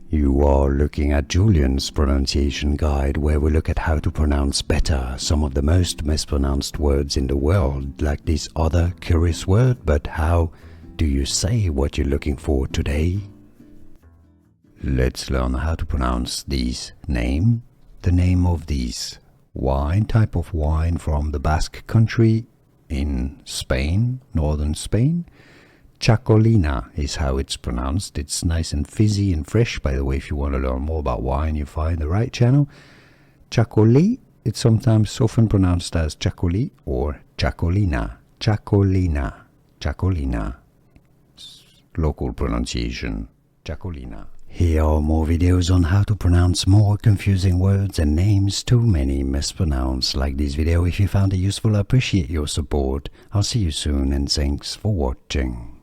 You are looking at Julian's pronunciation guide, where we look at how to pronounce better some of the most mispronounced words in the world, like this other curious word. But how do you say what you're looking for today? Let's learn how to pronounce this name. The name of this type of wine from the Basque country in Spain, northern Spain. Txakolina is how it's pronounced. It's nice and fizzy and fresh. By the way, if you want to learn more about wine, you find the right channel. Txakoli, it's sometimes often pronounced as Txakoli or Txakolina. Txakolina. Txakolina. It's local pronunciation. Txakolina. Here are more videos on how to pronounce more confusing words and names too many mispronounced. Like this video if you found it useful. I appreciate your support. I'll see you soon and thanks for watching.